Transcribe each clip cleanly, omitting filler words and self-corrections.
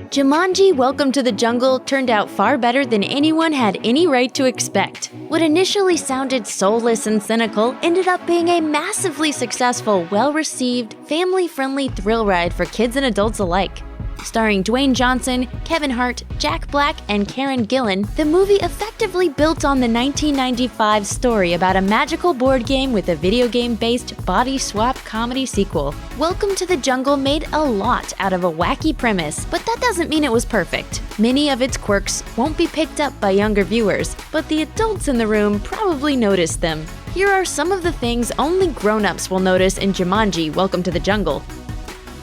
Jumanji: Welcome to the Jungle turned out far better than anyone had any right to expect. What initially sounded soulless and cynical ended up being a massively successful, well-received, family-friendly thrill ride for kids and adults alike. Starring Dwayne Johnson, Kevin Hart, Jack Black, and Karen Gillan, the movie effectively built on the 1995 story about a magical board game with a video game-based body swap comedy sequel. Welcome to the Jungle made a lot out of a wacky premise, but that doesn't mean it was perfect. Many of its quirks won't be picked up by younger viewers, but the adults in the room probably noticed them. Here are some of the things only grown-ups will notice in Jumanji: Welcome to the Jungle.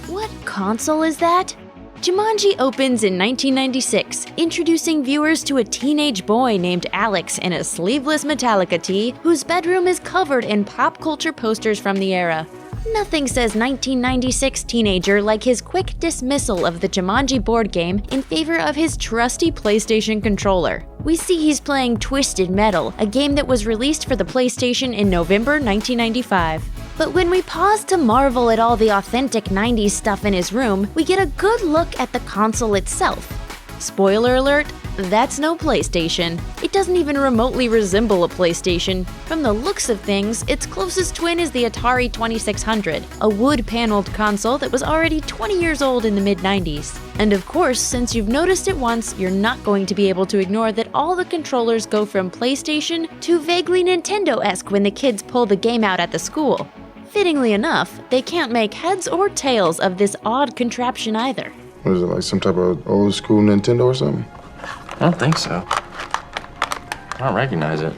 What console is that? Jumanji opens in 1996, introducing viewers to a teenage boy named Alex in a sleeveless Metallica tee whose bedroom is covered in pop culture posters from the era. Nothing says 1996 teenager like his quick dismissal of the Jumanji board game in favor of his trusty PlayStation controller. We see he's playing Twisted Metal, a game that was released for the PlayStation in November 1995. But when we pause to marvel at all the authentic 90s stuff in his room, we get a good look at the console itself. Spoiler alert, that's no PlayStation. It doesn't even remotely resemble a PlayStation. From the looks of things, its closest twin is the Atari 2600, a wood-paneled console that was already 20 years old in the mid-90s. And of course, since you've noticed it once, you're not going to be able to ignore that all the controllers go from PlayStation to vaguely Nintendo-esque when the kids pull the game out at the school. Fittingly enough, they can't make heads or tails of this odd contraption either. What is it, like some type of old school Nintendo or something? I don't think so. I don't recognize it.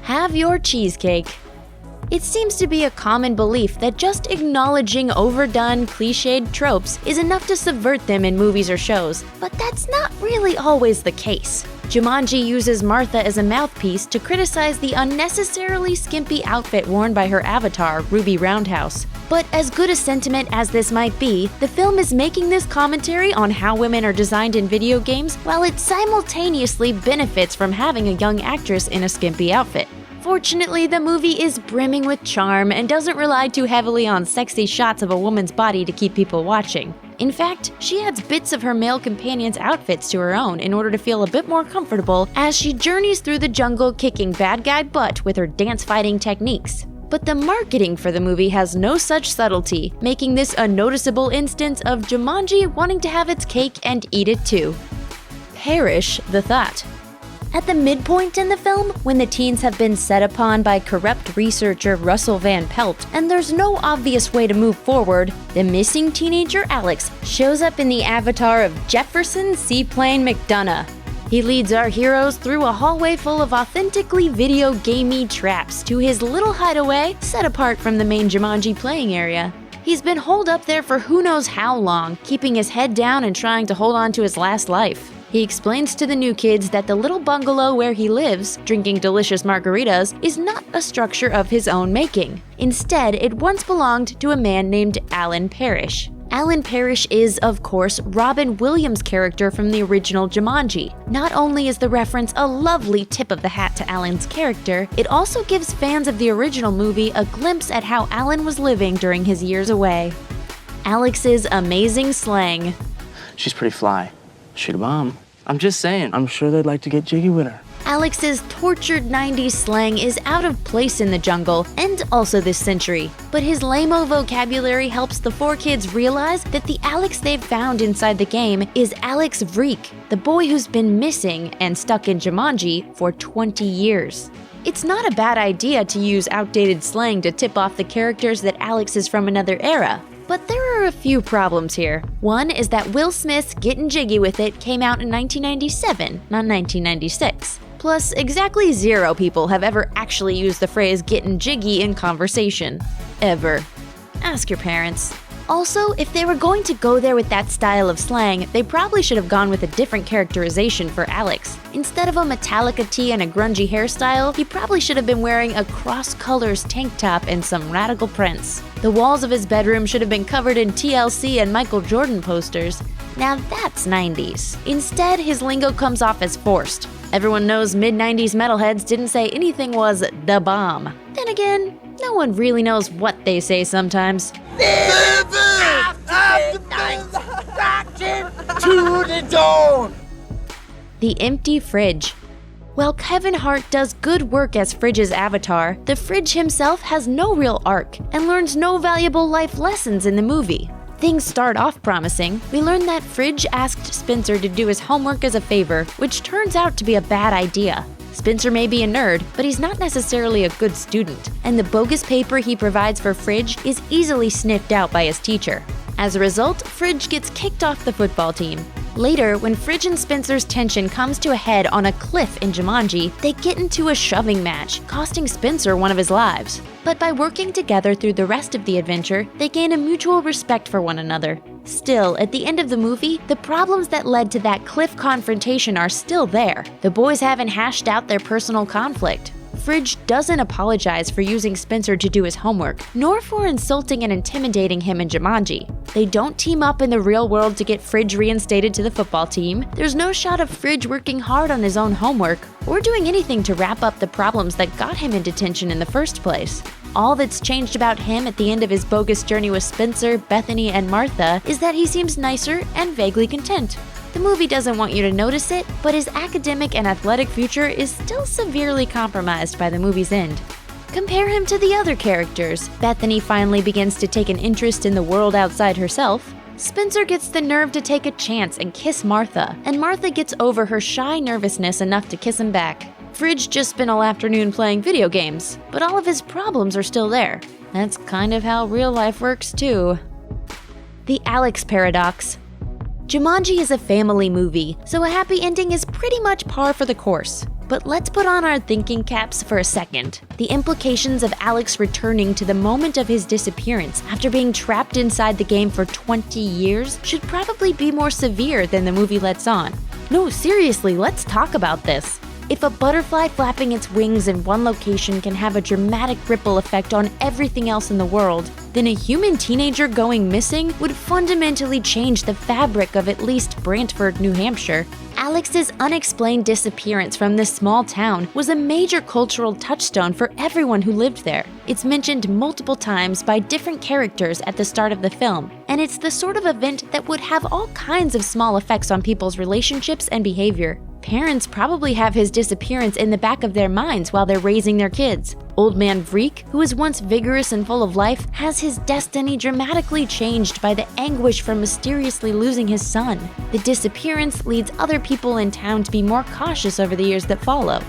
Have your cheesecake. It seems to be a common belief that just acknowledging overdone, cliched tropes is enough to subvert them in movies or shows, but that's not really always the case. Jumanji uses Martha as a mouthpiece to criticize the unnecessarily skimpy outfit worn by her avatar, Ruby Roundhouse. But as good a sentiment as this might be, the film is making this commentary on how women are designed in video games while it simultaneously benefits from having a young actress in a skimpy outfit. Fortunately, the movie is brimming with charm and doesn't rely too heavily on sexy shots of a woman's body to keep people watching. In fact, she adds bits of her male companion's outfits to her own in order to feel a bit more comfortable as she journeys through the jungle kicking bad guy butt with her dance-fighting techniques. But the marketing for the movie has no such subtlety, making this a noticeable instance of Jumanji wanting to have its cake and eat it too. Parrish the Thought. At the midpoint in the film, when the teens have been set upon by corrupt researcher Russell Van Pelt, and there's no obvious way to move forward, the missing teenager Alex shows up in the avatar of Jefferson Seaplane McDonough. He leads our heroes through a hallway full of authentically video gamey traps to his little hideaway set apart from the main Jumanji playing area. He's been holed up there for who knows how long, keeping his head down and trying to hold on to his last life. He explains to the new kids that the little bungalow where he lives, drinking delicious margaritas, is not a structure of his own making. Instead, it once belonged to a man named Alan Parrish. Alan Parrish is, of course, Robin Williams' character from the original Jumanji. Not only is the reference a lovely tip of the hat to Alan's character, it also gives fans of the original movie a glimpse at how Alan was living during his years away. Alex's amazing slang. She's pretty fly. Shoot a bomb. I'm just saying, I'm sure they'd like to get jiggy with her. Alex's tortured 90s slang is out of place in the jungle and also this century, but his lame-o vocabulary helps the four kids realize that the Alex they've found inside the game is Alex Vreek, the boy who's been missing and stuck in Jumanji for 20 years. It's not a bad idea to use outdated slang to tip off the characters that Alex is from another era. But there are a few problems here. One is that Will Smith's Gettin' Jiggy With It came out in 1997, not 1996. Plus, exactly 0 people have ever actually used the phrase gettin' jiggy in conversation. Ever. Ask your parents. Also, if they were going to go there with that style of slang, they probably should have gone with a different characterization for Alex. Instead of a Metallica tee and a grungy hairstyle, he probably should have been wearing a cross-colors tank top and some radical prints. The walls of his bedroom should have been covered in TLC and Michael Jordan posters. Now that's 90s. Instead, his lingo comes off as forced. Everyone knows mid-90s metalheads didn't say anything was the bomb. Then again, no one really knows what they say sometimes. Live it! to the door! The empty fridge. While Kevin Hart does good work as Fridge's avatar, the Fridge himself has no real arc and learns no valuable life lessons in the movie. Things start off promising. We learn that Fridge asked Spencer to do his homework as a favor, which turns out to be a bad idea. Spencer may be a nerd, but he's not necessarily a good student, and the bogus paper he provides for Fridge is easily sniffed out by his teacher. As a result, Fridge gets kicked off the football team. Later, when Fridge and Spencer's tension comes to a head on a cliff in Jumanji, they get into a shoving match, costing Spencer one of his lives. But by working together through the rest of the adventure, they gain a mutual respect for one another. Still, at the end of the movie, the problems that led to that cliff confrontation are still there. The boys haven't hashed out their personal conflict. Fridge doesn't apologize for using Spencer to do his homework, nor for insulting and intimidating him in Jumanji. They don't team up in the real world to get Fridge reinstated to the football team. There's no shot of Fridge working hard on his own homework, or doing anything to wrap up the problems that got him in detention in the first place. All that's changed about him at the end of his bogus journey with Spencer, Bethany, and Martha is that he seems nicer and vaguely content. The movie doesn't want you to notice it, but his academic and athletic future is still severely compromised by the movie's end. Compare him to the other characters. Bethany finally begins to take an interest in the world outside herself. Spencer gets the nerve to take a chance and kiss Martha, and Martha gets over her shy nervousness enough to kiss him back. Fridge just spent all afternoon playing video games, but all of his problems are still there. That's kind of how real life works too. The Alex Paradox. Jumanji is a family movie, so a happy ending is pretty much par for the course. But let's put on our thinking caps for a second. The implications of Alex returning to the moment of his disappearance after being trapped inside the game for 20 years should probably be more severe than the movie lets on. No, seriously, let's talk about this. If a butterfly flapping its wings in one location can have a dramatic ripple effect on everything else in the world, then a human teenager going missing would fundamentally change the fabric of at least Brantford, New Hampshire. Alex's unexplained disappearance from this small town was a major cultural touchstone for everyone who lived there. It's mentioned multiple times by different characters at the start of the film, and it's the sort of event that would have all kinds of small effects on people's relationships and behavior. Parents probably have his disappearance in the back of their minds while they're raising their kids. Old man Vreek, who was once vigorous and full of life, has his destiny dramatically changed by the anguish from mysteriously losing his son. The disappearance leads other people in town to be more cautious over the years that follow.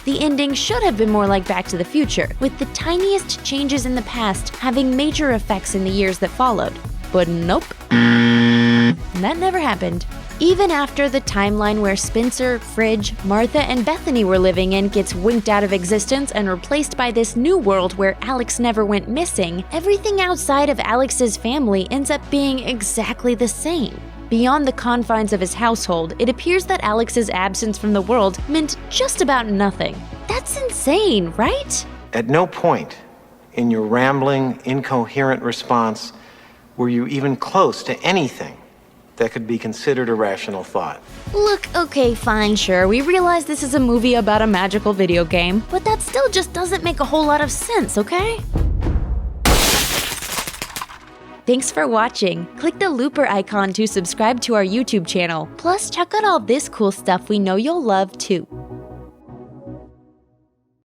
The ending should have been more like Back to the Future, with the tiniest changes in the past having major effects in the years that followed. But nope. That never happened. Even after the timeline where Spencer, Fridge, Martha, and Bethany were living in gets winked out of existence and replaced by this new world where Alex never went missing, everything outside of Alex's family ends up being exactly the same. Beyond the confines of his household, it appears that Alex's absence from the world meant just about nothing. That's insane, right? At no point in your rambling, incoherent response were you even close to anything that could be considered a rational thought. Look, okay, fine, sure, we realize this is a movie about a magical video game, but that still just doesn't make a whole lot of sense, okay? Thanks for watching. Click the looper icon to subscribe to our YouTube channel. Plus, check out all this cool stuff we know you'll love too.